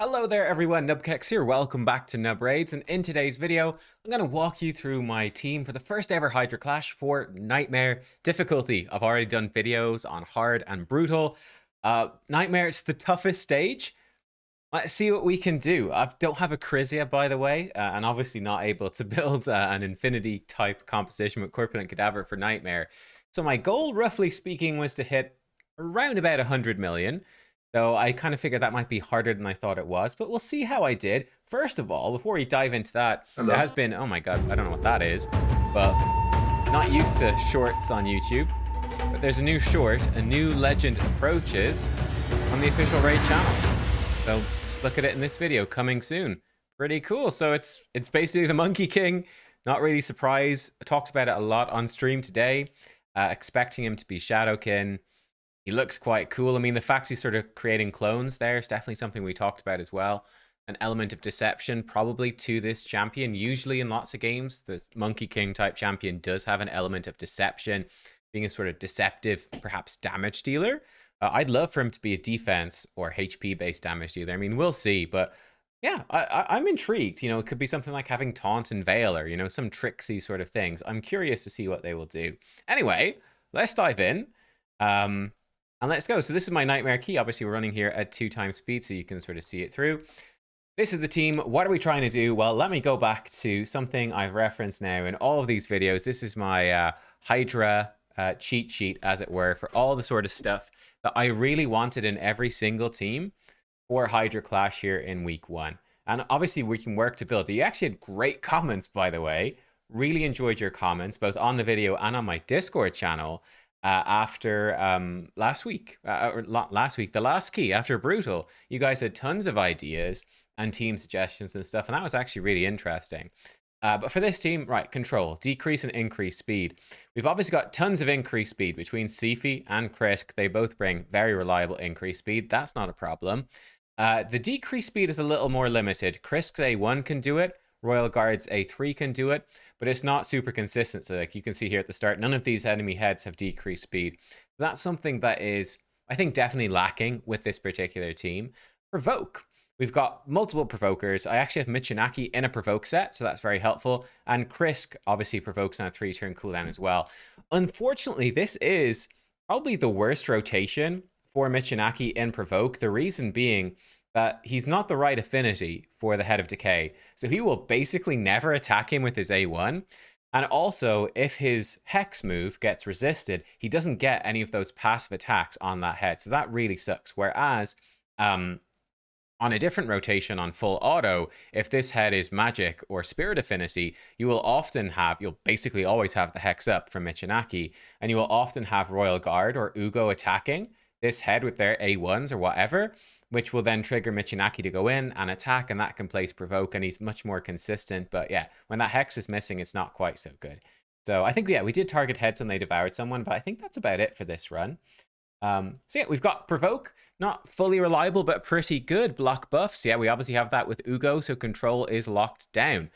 Hello there everyone, nubkeks here, welcome back to Nub Raids, and in today's video, I'm going to walk you through my team for the first ever Hydra Clash for Nightmare difficulty. I've already done videos on hard and brutal. Nightmare, it's the toughest stage. Let's see what we can do. I don't have a Chrysia, by the way, and obviously not able to build an Infinity type composition with Corpulent Cadaver for Nightmare. So my goal, roughly speaking, was to hit around about 100 million. So I kind of figured that might be harder than I thought it was, but we'll see how I did. First of all, before we dive into that, there has been, oh my god, I don't know what that is, but not used to shorts on YouTube. But there's a new short, a new legend approaches on the official Raid channel. So just look at it in this video, coming soon. Pretty cool. So it's basically the Monkey King. Not really surprised. I talked about it a lot on stream today, expecting him to be Shadowkin. He looks quite cool. I mean, the fact he's sort of creating clones there is definitely something we talked about as well. An element of deception probably to this champion. Usually in lots of games, the Monkey King type champion does have an element of deception, being a sort of deceptive, perhaps damage dealer. I'd love for him to be a defense or HP based damage dealer. I mean, we'll see, but yeah, I'm intrigued. You know, it could be something like having Taunt and Veil or, you know, some tricksy sort of things. I'm curious to see what they will do. Anyway, let's dive in. And let's go. So this is my Nightmare key. Obviously, we're running here at 2x speed, so you can sort of see it through. This is the team. What are we trying to do? Well, let me go back to something I've referenced now in all of these videos. This is my Hydra cheat sheet, as it were, for all the sort of stuff that I really wanted in every single team for Hydra Clash here in week 1. And obviously, we can work to build. You actually had great comments, by the way. Really enjoyed your comments, both on the video and on my Discord channel. After last week, the last key, after Brutal, you guys had tons of ideas and team suggestions and stuff, and that was actually really interesting. But for this team, right, control, decrease and increase speed. We've obviously got tons of increased speed between Sifi and Krisk. They both bring very reliable increased speed. That's not a problem. The decreased speed is a little more limited. Krisk's A1 can do it. Royal Guard's A3 can do it, but it's not super consistent. So like you can see here at the start, none of these enemy heads have decreased speed. That's something that is, I think, definitely lacking with this particular team. Provoke. We've got multiple provokers. I actually have Michinaki in a provoke set, so that's very helpful. And Krisk obviously provokes on a 3-turn cooldown as well. Unfortunately, this is probably the worst rotation for Michinaki in provoke. The reason being that he's not the right affinity for the Head of Decay. So he will basically never attack him with his A1. And also, if his Hex move gets resisted, he doesn't get any of those passive attacks on that head. So that really sucks. Whereas, on a different rotation on full auto, if this head is magic or spirit affinity, you will often have, you'll basically always have the Hex up from Michinaki, and you will often have Royal Guard or Ugo attacking this head with their A1s or whatever, which will then trigger Michinaki to go in and attack, and that can place provoke, and he's much more consistent. But yeah, when that Hex is missing, it's not quite so good. So I think, yeah, we did target heads when they devoured someone, but I think that's about it for this run. So yeah, we've got provoke, not fully reliable, but pretty good. Block buffs, yeah, we obviously have that with Ugo, so control is locked down.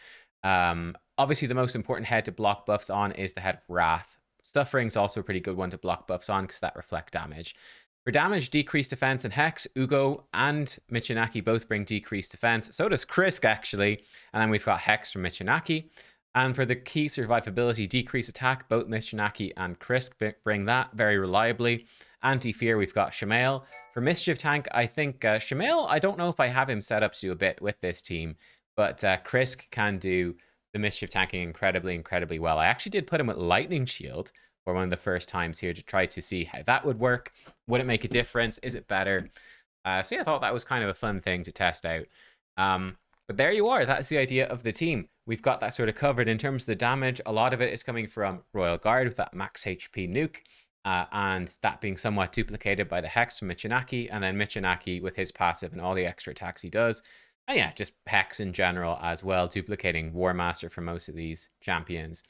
Obviously, the most important head to block buffs on is the Head of Wrath. Suffering's also a pretty good one to block buffs on because that reflect damage. For damage, decreased defense and Hex, Ugo and Michinaki both bring decreased defense. So does Krisk, actually. And then we've got Hex from Michinaki. And for the key survivability, decreased attack, both Michinaki and Krisk bring that very reliably. Anti-fear, we've got Shamael. For Mischief Tank, I think Shamael, I don't know if I have him set up to do a bit with this team, but Krisk can do the Mischief Tanking incredibly well. I actually did put him with Lightning Shield for one of the first times here to try to see how that would work. Would it make a difference? Is it better? So yeah, I thought that was kind of a fun thing to test out. But there you are. That's the idea of the team. We've got that sort of covered. In terms of the damage, a lot of it is coming from Royal Guard with that max HP nuke, and that being somewhat duplicated by the Hex from Michinaki, and then Michinaki with his passive and all the extra attacks he does. And yeah, just Hex in general as well, duplicating War Master for most of these champions.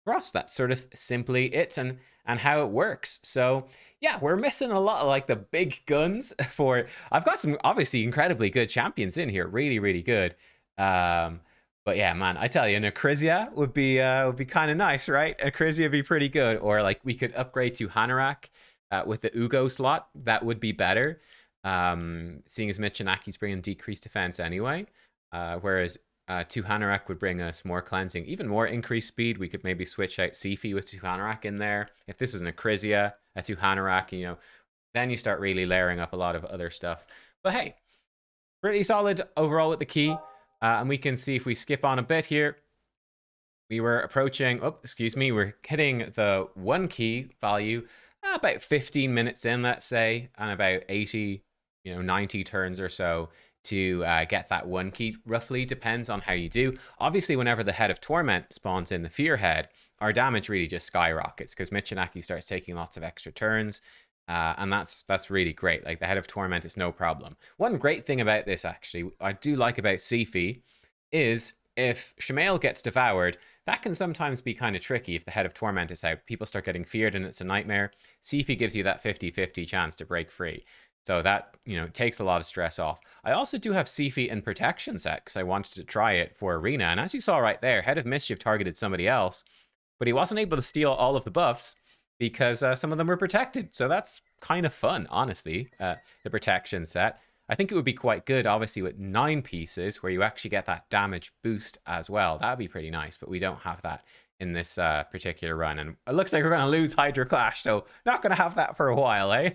Ross, that's sort of simply it and how it works. So yeah, we're missing a lot of like the big guns for, I've got some obviously incredibly good champions in here, really good. But yeah, man, I tell you, an Chrysia would be kind of nice, right? A Chrysia would be pretty good. Or like we could upgrade to Hanorach with the Ugo slot. That would be better. seeing as Michinaki's bringing decreased defense anyway, whereas two Hanorak would bring us more cleansing, even more increased speed. We could maybe switch out Sifi with two Hanorak in there. If this was an Acrizia, a two Hanorak, you know, then you start really layering up a lot of other stuff. But hey, pretty solid overall with the key. And we can see if we skip on a bit here, we were approaching, oh, excuse me, we're hitting the 1 key value about 15 minutes in, let's say, and about 80, 90 turns or so to get that 1 key. Roughly depends on how you do. Obviously, whenever the Head of Torment spawns in the Fear Head, our damage really just skyrockets because Michinaki starts taking lots of extra turns. And that's really great. Like, the Head of Torment is no problem. One great thing about this, actually, I do like about Sifi, is if Shamail gets devoured, that can sometimes be kind of tricky if the Head of Torment is out. People start getting feared and it's a nightmare. Sifi gives you that 50-50 chance to break free. So that, takes a lot of stress off. I also do have Sifi in protection set because I wanted to try it for Arena. And as you saw right there, Head of Mischief targeted somebody else, but he wasn't able to steal all of the buffs because some of them were protected. So that's kind of fun, honestly, the protection set. I think it would be quite good, obviously, with 9 pieces, where you actually get that damage boost as well. That would be pretty nice, but we don't have that in this particular run. And it looks like we're going to lose Hydra Clash, so not going to have that for a while, eh?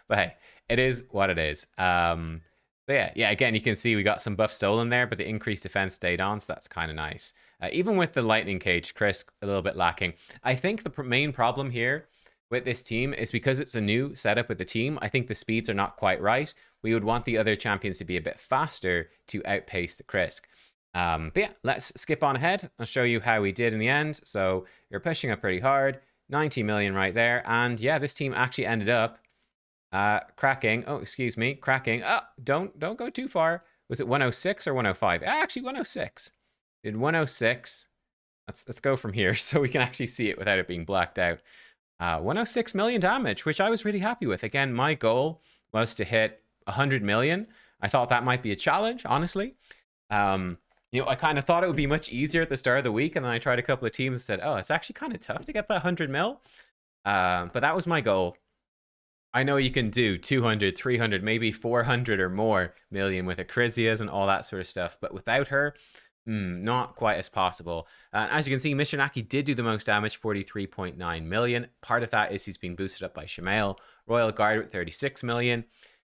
But hey, it is what it is. So yeah, again, you can see we got some buff stolen there, but the increased defense stayed on, so that's kind of nice. Even with the Lightning Cage, Chris, a little bit lacking. I think the main problem here with this team is because it's a new setup with the team. I think the speeds are not quite right. We would want the other champions to be a bit faster to outpace the Krisk. But yeah, let's skip on ahead. I'll show you how we did in the end. So you're pushing up pretty hard. 90 million right there. And yeah, this team actually ended up cracking. Oh, excuse me. Cracking. Oh, don't go too far. Was it 106 or 105? Actually, 106. Did 106. Let's go from here so we can actually see it without it being blacked out. 106 million damage, which I was really happy with. Again, my goal was to hit 100 million. I thought that might be a challenge, honestly. I kind of thought it would be much easier at the start of the week, and then I tried a couple of teams and said, oh, it's actually kind of tough to get that 100 mil. But that was my goal. I know you can do 200, 300, maybe 400 or more million with Acrisias and all that sort of stuff, but without her, not quite as possible. As you can see, Michinaki did do the most damage, 43.9 million. Part of that is he's being boosted up by Shamail. Royal Guard with 36 million.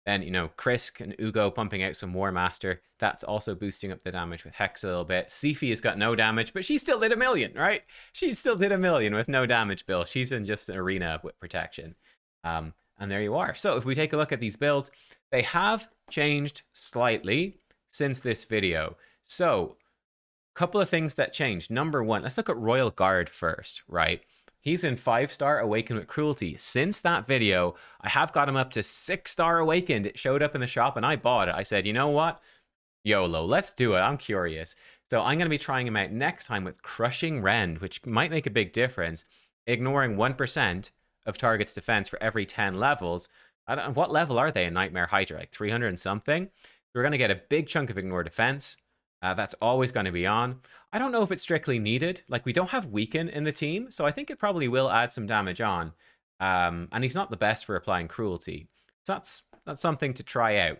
Then, Krisk and Ugo pumping out some War Master. That's also boosting up the damage with Hex a little bit. Sifi has got no damage, but she still did 1 million, right? She still did 1 million with no damage, Bill. She's in just an arena with protection. And there you are. So if we take a look at these builds, they have changed slightly since this video. So couple of things that changed. Number one, let's look at Royal Guard first, right? He's in 5-star Awakened with Cruelty. Since that video, I have got him up to 6-star Awakened. It showed up in the shop and I bought it. I said, you know what? YOLO, let's do it. I'm curious. So I'm going to be trying him out next time with Crushing Rend, which might make a big difference. Ignoring 1% of target's defense for every 10 levels. I don't know, what level are they in Nightmare Hydra? Like 300 and something? So we're going to get a big chunk of Ignore Defense. That's always going to be on. I don't know if it's strictly needed. Like, we don't have Weaken in the team, so I think it probably will add some damage on. And he's not the best for applying Cruelty. So that's something to try out.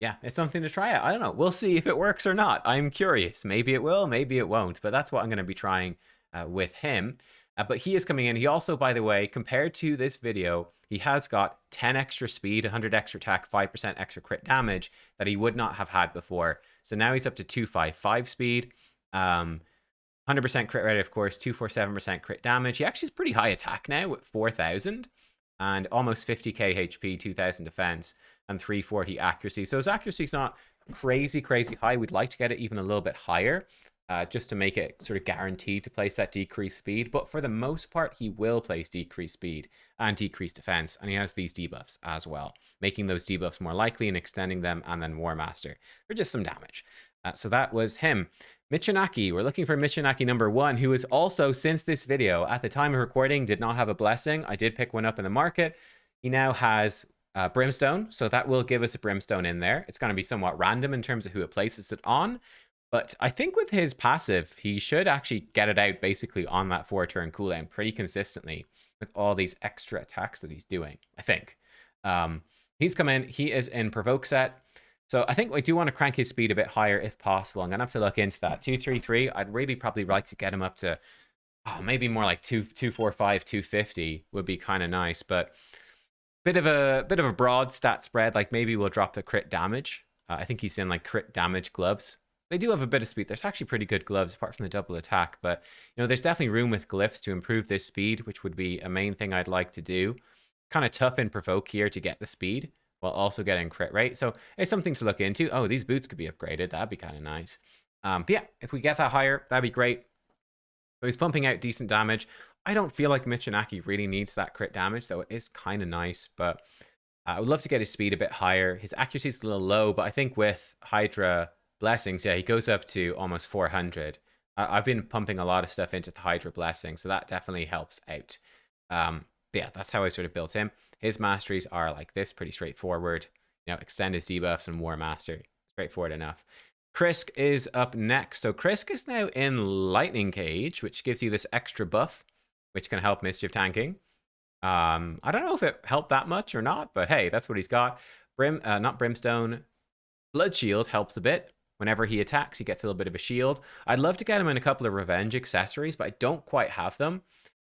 Yeah, it's something to try out. I don't know. We'll see if it works or not. I'm curious. Maybe it will, maybe it won't. But that's what I'm going to be trying with him. But he is coming in. He also, by the way, compared to this video, he has got 10 extra speed, 100 extra attack, 5% extra crit damage that he would not have had before. So now he's up to 255 speed, 100% crit rate, of course, 247% crit damage. He actually is pretty high attack now with 4,000 and almost 50k HP, 2,000 defense, and 340 accuracy. So his accuracy is not crazy high. We'd like to get it even a little bit higher. Just to make it sort of guaranteed to place that decreased speed. But for the most part, he will place decreased speed and decreased defense. And he has these debuffs as well, making those debuffs more likely and extending them, and then War Master for just some damage. So that was him. Michinaki, we're looking for Michinaki number 1, who is also, since this video, at the time of recording, did not have a blessing. I did pick one up in the market. He now has Brimstone, so that will give us a Brimstone in there. It's going to be somewhat random in terms of who it places it on. But I think with his passive, he should actually get it out basically on that 4-turn cooldown pretty consistently with all these extra attacks that he's doing, I think. He's come in. He is in provoke set. So I think we do want to crank his speed a bit higher if possible. I'm going to have to look into that. 233, I'd really probably like to get him up to maybe more like 245, 250 would be kind of nice. But bit of a broad stat spread. Like maybe we'll drop the crit damage. I think he's in like crit damage gloves. They do have a bit of speed. There's actually pretty good gloves apart from the double attack. But, you know, there's definitely room with glyphs to improve this speed, which would be a main thing I'd like to do. Kind of tough in provoke here to get the speed while also getting crit rate. So it's something to look into. Oh, these boots could be upgraded. That'd be kind of nice. But yeah, if we get that higher, that'd be great. So he's pumping out decent damage. I don't feel like Michinaki really needs that crit damage, though it is kind of nice. But I would love to get his speed a bit higher. His accuracy is a little low, but I think with Hydra Blessings, yeah, he goes up to almost 400. I've been pumping a lot of stuff into the Hydra Blessing, so that definitely helps out. But yeah, that's how I sort of built him. His masteries are like this, pretty straightforward. You know, extend his debuffs and War Master. Straightforward enough. Krisk is up next. So Krisk is now in Lightning Cage, which gives you this extra buff, which can help Mischief tanking. I don't know if it helped that much or not, but hey, that's what he's got. Not Brimstone. Blood Shield helps a bit. Whenever he attacks, he gets a little bit of a shield. I'd love to get him in a couple of revenge accessories, but I don't quite have them.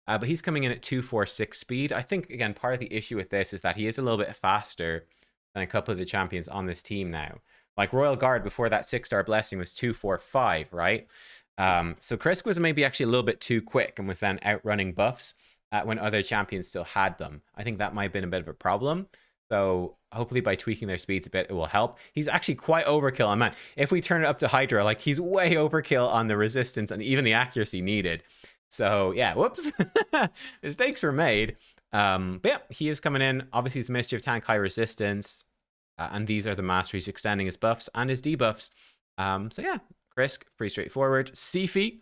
But he's coming in at 246 speed. I think, again, part of the issue with this is that he is a little bit faster than a couple of the champions on this team now. Like Royal Guard before that 6-star blessing was 245, right? So Krisk was maybe actually a little bit too quick and was then outrunning buffs when other champions still had them. I think that might have been a bit of a problem. So hopefully by tweaking their speeds a bit, it will help. He's actually quite overkill. And man, if we turn it up to Hydra, like he's way overkill on the resistance and even the accuracy needed. So yeah, whoops. Mistakes were made. But yeah, he is coming in. Obviously, he's Mischief Tank, high resistance. And these are the masteries extending his buffs and his debuffs. So yeah, Krisk, pretty straightforward. Sifi,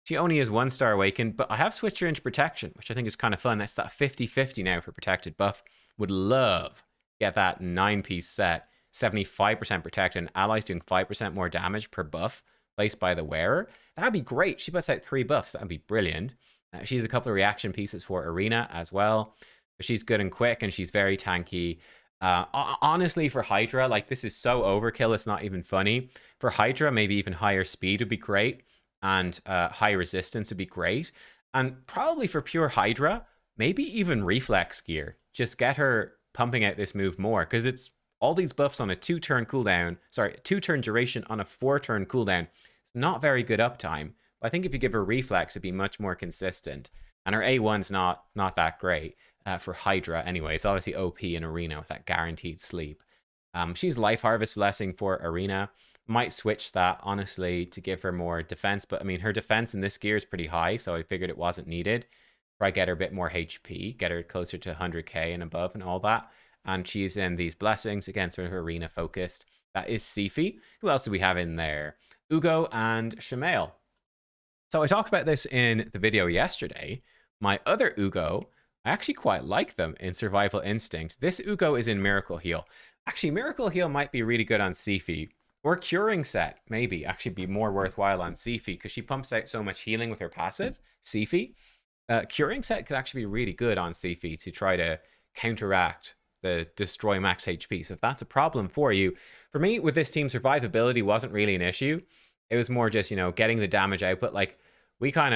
she only is 1-star awakened, but I have switched her into protection, which I think is kind of fun. That's that 50-50 now for protected buff. Would love to get that 9-piece set, 75% protected, and allies doing 5% more damage per buff placed by the wearer. That'd be great. She puts out 3 buffs. That'd be brilliant. She has a couple of reaction pieces for Arena as well. But she's good and quick, and she's very tanky. Honestly, for Hydra, like this is so overkill, it's not even funny. For Hydra, maybe even higher speed would be great, and high resistance would be great. And probably for pure Hydra, maybe even reflex gear. Just get her pumping out this move more, because it's all these buffs on a 2-turn cooldown. Sorry, 2-turn duration on a 4-turn cooldown. It's not very good uptime. But I think if you give her reflex, it'd be much more consistent. And her A1's not that great for Hydra anyway. It's obviously OP in Arena with that guaranteed sleep. She's Life Harvest Blessing for Arena. Might switch that, honestly, to give her more defense. But, I mean, her defense in this gear is pretty high, so I figured it wasn't needed. Try get her a bit more HP, get her closer to 100k and above and all that. And she's in these blessings, again, sort of Arena focused. That is Sifi. Who else do we have in there? Ugo and Shamail. So I talked about this in the video yesterday. My other Ugo, I actually quite like them in Survival Instinct. This Ugo is in Miracle Heal. Actually, Miracle Heal might be really good on Sifi. Or Curing Set, maybe, actually be more worthwhile on Sifi, because she pumps out so much healing with her passive, Sifi. Curing Set could actually be really good on Sifi to try to counteract the destroy max HP. So if that's a problem for you, for me, with this team, survivability wasn't really an issue. It was more just, you know, getting the damage output. Like, we kind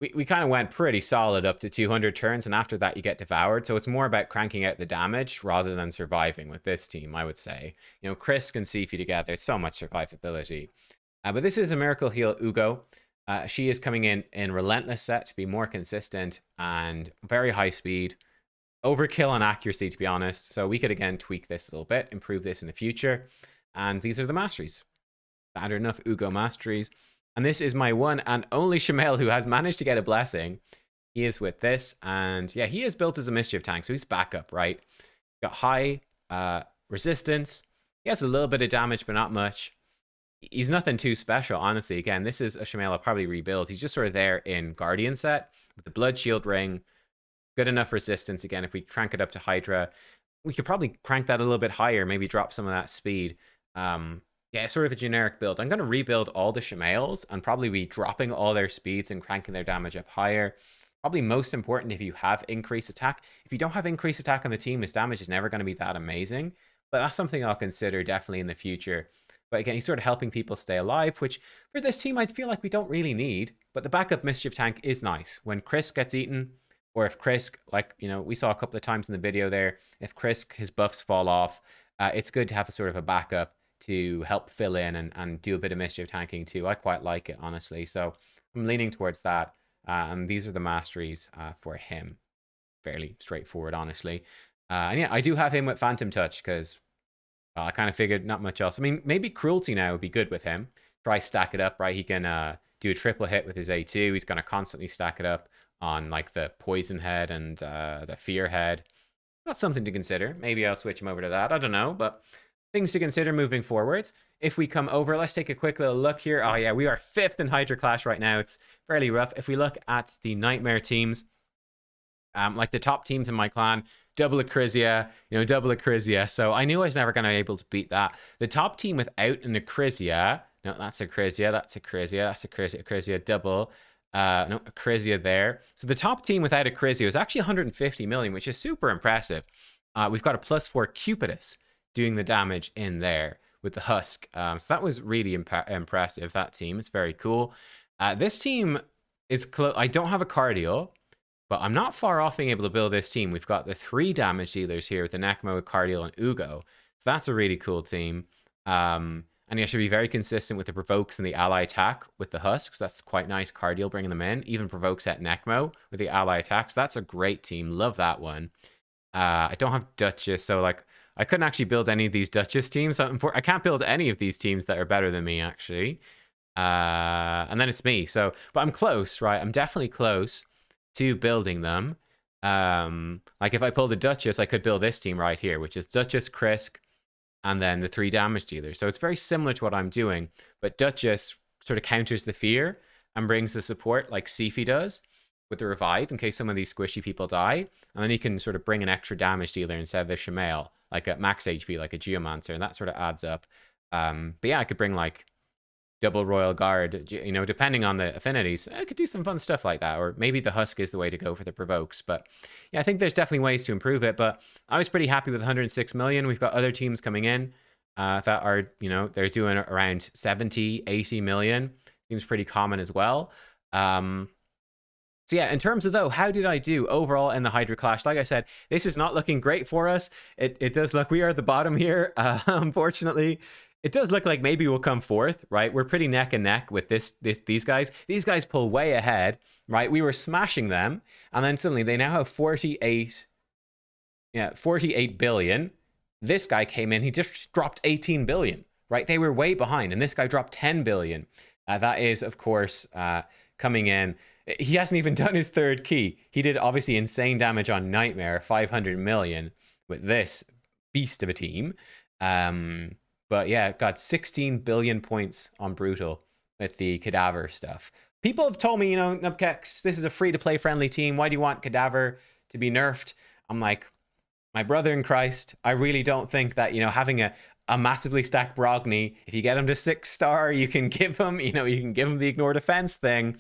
of went pretty solid up to 200 turns, and after that you get devoured. So it's more about cranking out the damage rather than surviving with this team, I would say. You know, Krisk and Sifi together, so much survivability. But this is a Miracle Heal Ugo. She is coming in Relentless set to be more consistent and very high speed. Overkill on accuracy, to be honest. So we could, again, tweak this a little bit, improve this in the future. And these are the masteries. Standard enough Ugo masteries. And this is my one and only Shamail who has managed to get a blessing. He is with this. And yeah, he is built as a Mischief tank, so he's backup, right? Got high resistance. He has a little bit of damage, but not much. He's nothing too special, honestly. Again, this is a Shamail I'll probably rebuild. He's just sort of there in Guardian set with the Blood Shield ring. Good enough resistance. Again, if we crank it up to Hydra, we could probably crank that a little bit higher, maybe drop some of that speed. Yeah, sort of a generic build. I'm going to rebuild all the Shamails and probably be dropping all their speeds and cranking their damage up higher. Probably most important if you have increased attack. If you don't have increased attack on the team, his damage is never going to be that amazing. But that's something I'll consider definitely in the future. But again, he's sort of helping people stay alive, which for this team, I feel like we don't really need. But the backup Mischief Tank is nice. When Chris gets eaten, or if Chris, like, you know, we saw a couple of times in the video there, if Chris, his buffs fall off, it's good to have a sort of a backup to help fill in and do a bit of Mischief tanking too. I quite like it, honestly. So I'm leaning towards that. And these are the masteries for him. Fairly straightforward, honestly. And yeah, I do have him with Phantom Touch because I kind of figured not much else. I mean, maybe Cruelty now would be good with him. Try stack it up, right? He can do a triple hit with his A2. He's going to constantly stack it up on like the Poison Head and the Fear Head. That's something to consider. Maybe I'll switch him over to that. I don't know, but things to consider moving forward. If we come over, let's take a quick little look here. Oh yeah, we are 5th in Hydra Clash right now. It's fairly rough. If we look at the Nightmare teams, like the top teams in my clan, double Acrizia, double Acrizia. So I knew I was never going to be able to beat that. The top team without an Acrizia, no, that's Acrizia, that's Acrizia, that's Acrizia, Acrizia double. No, Acrizia there. So the top team without Acrizia was actually 150 million, which is super impressive. We've got a +4 Cupidus doing the damage in there with the Husk. So that was really impressive, that team. It's very cool. This team is close. I don't have a Cardial, but I'm not far off being able to build this team. We've got the 3 damage dealers here with the Necmo, Cardial, and Ugo. So that's a really cool team. And you should be very consistent with the provokes and the ally attack with the Husks. That's quite nice. Cardial bringing them in. Even provokes at Necmo with the ally attack. So that's a great team. Love that one. I don't have Duchess, so like I couldn't actually build any of these Duchess teams. So I can't build any of these teams that are better than me, actually. And then it's me. So, but I'm close, right? I'm definitely close to building them. Like if I pulled a Duchess, I could build this team right here, which is Duchess, Krisk, and then the 3 damage dealers. So it's very similar to what I'm doing, but Duchess sort of counters the fear and brings the support like Sifi does with the revive in case some of these squishy people die. And then you can sort of bring an extra damage dealer instead of the Shamael, like at max HP, like a Geomancer, and that sort of adds up. But yeah, I could bring like double Royal Guard, depending on the affinities. I could do some fun stuff like that, or maybe the Husk is the way to go for the provokes. But yeah, I think there's definitely ways to improve it, but I was pretty happy with 106 million. We've got other teams coming in that are, they're doing around 70, 80 million. Seems pretty common as well. So yeah, in terms of though, how did I do overall in the Hydra Clash? Like I said, this is not looking great for us. It does look, we are at the bottom here, unfortunately. It does look like maybe we'll come 4th, right? We're pretty neck and neck with these guys. These guys pull way ahead, right? We were smashing them, and then suddenly they now have 48 billion. This guy came in, he just dropped 18 billion, right? They were way behind, and this guy dropped 10 billion. That is, of course, coming in. He hasn't even done his 3rd key. He did obviously insane damage on Nightmare, 500 million with this beast of a team. But yeah, got 16 billion points on Brutal with the Cadaver stuff. People have told me, nubkeks, this is a free-to-play friendly team. Why do you want Cadaver to be nerfed? I'm like, my brother in Christ, I really don't think that, having a massively stacked Brogni, if you get him to 6-star, you can give him, you can give him the ignore defense thing.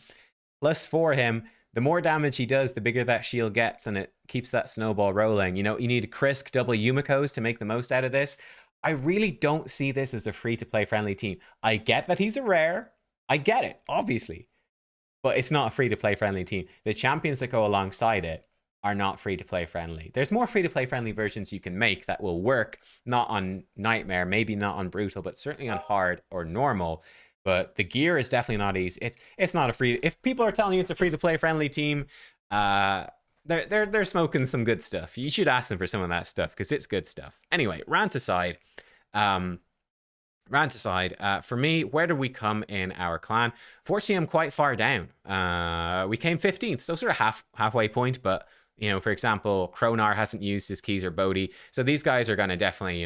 Plus for him, the more damage he does, the bigger that shield gets, and it keeps that snowball rolling. You need Krisk double Yumikos to make the most out of this. I really don't see this as a free-to-play friendly team. I get that he's a rare. I get it, obviously. But it's not a free-to-play friendly team. The champions that go alongside it are not free-to-play friendly. There's more free-to-play friendly versions you can make that will work, not on Nightmare, maybe not on Brutal, but certainly on Hard or Normal. But the gear is definitely not easy. It's not a free... If people are telling you it's a free-to-play friendly team, they're smoking some good stuff. You should ask them for some of that stuff because it's good stuff. Anyway, rant aside. For me, where do we come in our clan? Fortunately, I'm quite far down. We came 15th, so sort of halfway point. But for example, Kronar hasn't used his keys or Bodhi, so these guys are gonna definitely,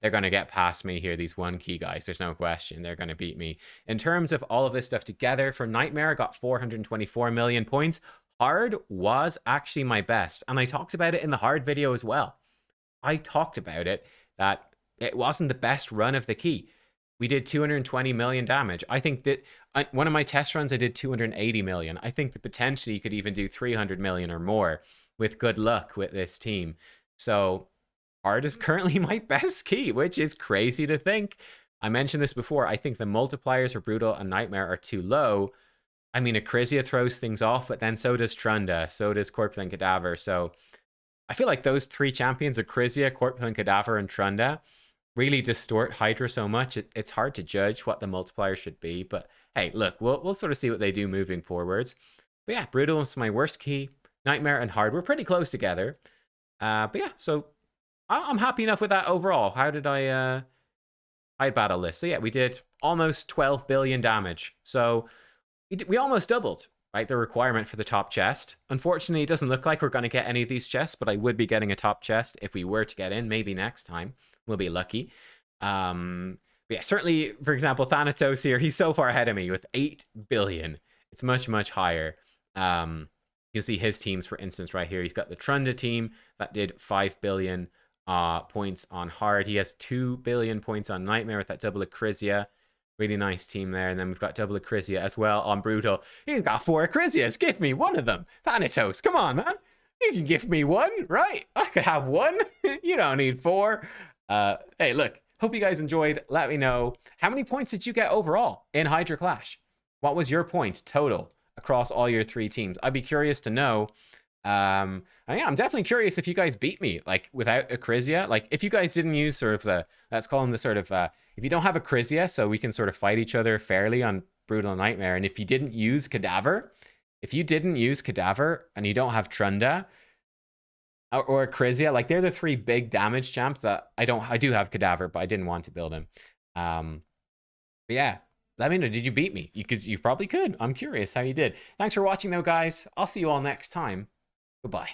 they're gonna get past me here. These 1 key guys, there's no question, they're gonna beat me. In terms of all of this stuff together, for Nightmare, I got 424 million points. Hard was actually my best, and I talked about it in the Hard video as well. I talked about it, that it wasn't the best run of the key. we did 220 million damage. I think that one of my test runs, I did 280 million. I think that potentially you could even do 300 million or more with good luck with this team. So hard is currently my best key, which is crazy to think. I mentioned this before. I think the multipliers for Brutal and Nightmare are too low. I mean, Acrizia throws things off, but then so does Trunda, so does Corpulent Cadaver. So I feel like those three champions, Acrizia, Corpulent Cadaver, and Trunda, really distort Hydra so much. It's hard to judge what the multiplier should be. But hey, look, we'll sort of see what they do moving forwards. But yeah, Brutal is my worst key. Nightmare and Hard, we're pretty close together. But yeah, so I'm happy enough with that overall. How did I battle this? So yeah, we did almost 12 billion damage. So we almost doubled, right, the requirement for the top chest. Unfortunately, it doesn't look like we're going to get any of these chests, but I would be getting a top chest if we were to get in. Maybe next time. We'll be lucky. But yeah, certainly, for example, Thanatos here, he's so far ahead of me with 8 billion. It's much, much higher. You'll see his teams, for instance, right here. He's got the Trunda team that did 5 billion points on Hard. He has 2 billion points on Nightmare with that double Acrizia. Really nice team there. And then we've got double Acrizia as well on Brutal. He's got 4 Acrizias. Give me one of them. Thanatos, come on, man. You can give me one, right? I could have one. You don't need 4. Hey, look, hope you guys enjoyed. Let me know, how many points did you get overall in Hydra Clash? What was your point total across all your 3 teams? I'd be curious to know. And yeah, I'm definitely curious if you guys beat me, like, without Acrizia. Like, if you guys didn't use sort of the, let's call them the sort of, if you don't have Acrizia, so we can sort of fight each other fairly on Brutal Nightmare, and if you didn't use Cadaver, and you don't have Trunda, or Acrizia, like, they're the 3 big damage champs that I do have Cadaver, but I didn't want to build him. But yeah, let me know, did you beat me? Because you probably could. I'm curious how you did. Thanks for watching though, guys. I'll see you all next time. Goodbye.